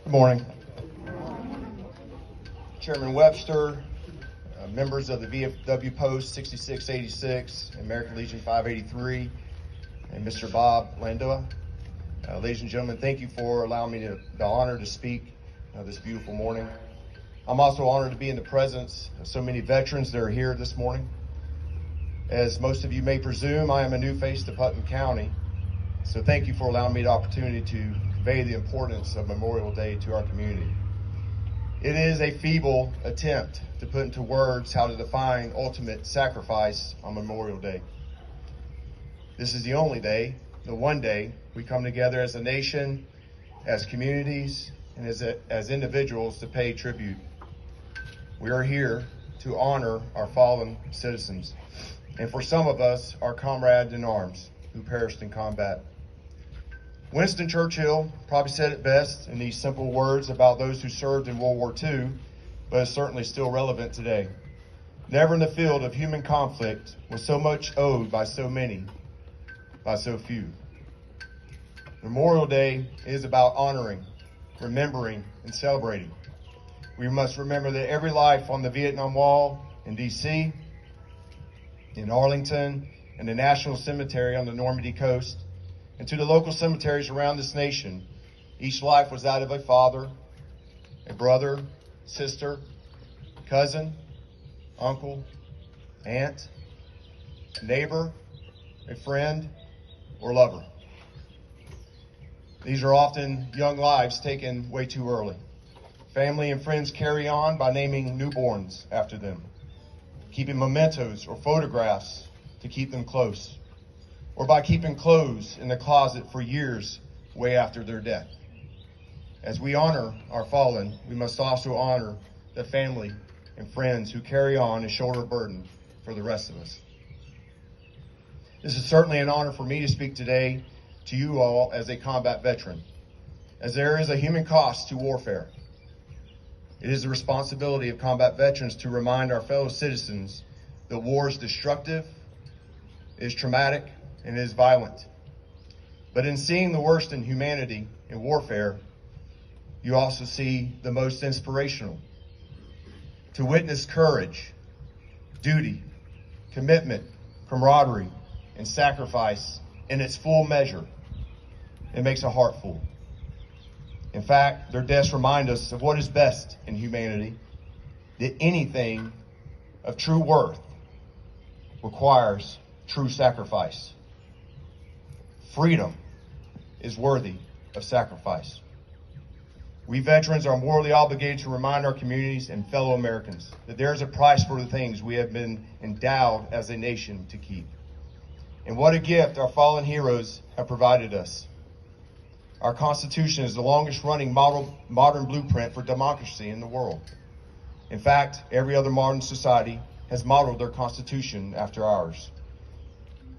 Good morning. Chairman Webster, members of the VFW Post 6686, American Legion 583, and Mr. Bob Landoa. Ladies and gentlemen, thank you for allowing me the honor to speak this beautiful morning. I'm also honored to be in the presence of so many veterans that are here this morning. As most of you may presume, I am a new face to Putnam County, so thank you for allowing me the opportunity to convey the importance of Memorial Day to our community. It is a feeble attempt to put into words how to define ultimate sacrifice on Memorial Day. This is the only day, the one day, we come together as a nation, as communities, and as individuals to pay tribute. We are here to honor our fallen citizens, and for some of us, our comrades in arms who perished in combat. Winston Churchill probably said it best in these simple words about those who served in World War II, but it's certainly still relevant today. Never in the field of human conflict was so much owed by so many, by so few. Memorial Day is about honoring, remembering, and celebrating. We must remember that every life on the Vietnam Wall in D.C., in Arlington, and the National Cemetery on the Normandy coast, and to the local cemeteries around this nation, each life was that of a father, a brother, sister, cousin, uncle, aunt, neighbor, a friend, or lover. These are often young lives taken way too early. Family and friends carry on by naming newborns after them, keeping mementos or photographs to keep them close, or by keeping clothes in the closet for years way after their death. As we honor our fallen, we must also honor the family and friends who carry on and shoulder a burden for the rest of us. This is certainly an honor for me to speak today to you all as a combat veteran, as there is a human cost to warfare. It is the responsibility of combat veterans to remind our fellow citizens that war is destructive, is traumatic, and is violent. But in seeing the worst in humanity in warfare, you also see the most inspirational. To witness courage, duty, commitment, camaraderie, and sacrifice in its full measure, it makes a heart full. In fact, their deaths remind us of what is best in humanity, that anything of true worth requires true sacrifice. Freedom is worthy of sacrifice. We veterans are morally obligated to remind our communities and fellow Americans that there is a price for the things we have been endowed as a nation to keep. And what a gift our fallen heroes have provided us. Our Constitution is the longest running modern blueprint for democracy in the world. In fact, every other modern society has modeled their Constitution after ours.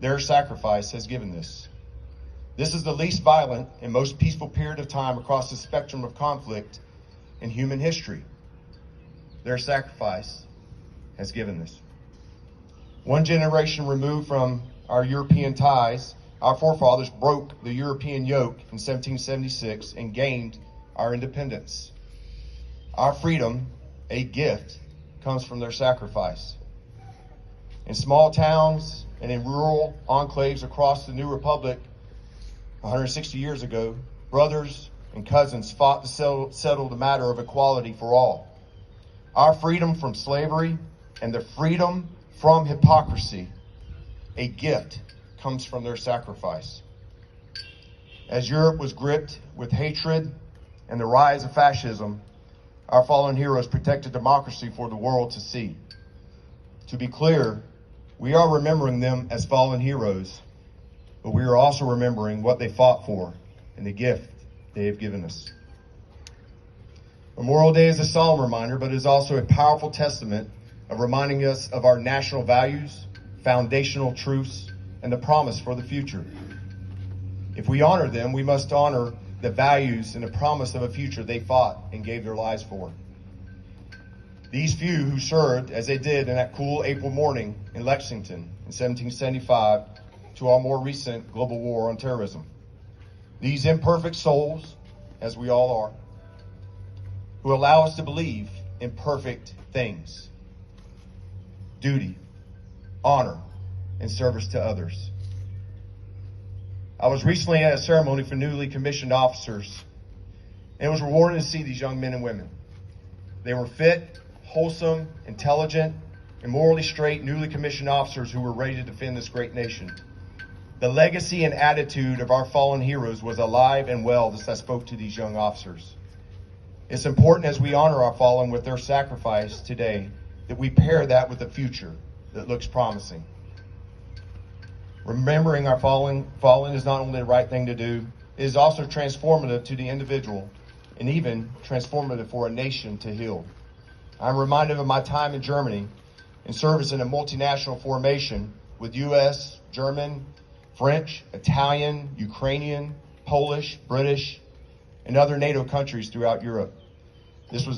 Their sacrifice has given this. This is the least violent and most peaceful period of time across the spectrum of conflict in human history. Their sacrifice has given this. One generation removed from our European ties, our forefathers broke the European yoke in 1776 and gained our independence. Our freedom, a gift, comes from their sacrifice. In small towns and in rural enclaves across the new republic, 160 years ago, brothers and cousins fought to settle the matter of equality for all. Our freedom from slavery and the freedom from hypocrisy, a gift, comes from their sacrifice. As Europe was gripped with hatred and the rise of fascism, our fallen heroes protected democracy for the world to see. To be clear, we are remembering them as fallen heroes, but we are also remembering what they fought for and the gift they have given us. Memorial Day is a solemn reminder, but it is also a powerful testament of reminding us of our national values, foundational truths, and the promise for the future. If we honor them, we must honor the values and the promise of a future they fought and gave their lives for. These few who served as they did in that cool April morning in Lexington in 1775 to our more recent global war on terrorism. These imperfect souls, as we all are, who allow us to believe in perfect things: duty, honor, and service to others. I was recently at a ceremony for newly commissioned officers, and it was rewarding to see these young men and women. They were fit, wholesome, intelligent, and morally straight newly commissioned officers who were ready to defend this great nation. The legacy and attitude of our fallen heroes was alive and well as I spoke to these young officers. It's important as we honor our fallen with their sacrifice today that we pair that with a future that looks promising. Remembering our fallen is not only the right thing to do, it is also transformative to the individual and even transformative for a nation to heal. I'm reminded of my time in Germany in service in a multinational formation with U.S., German, French, Italian, Ukrainian, Polish, British, and other NATO countries throughout Europe. This was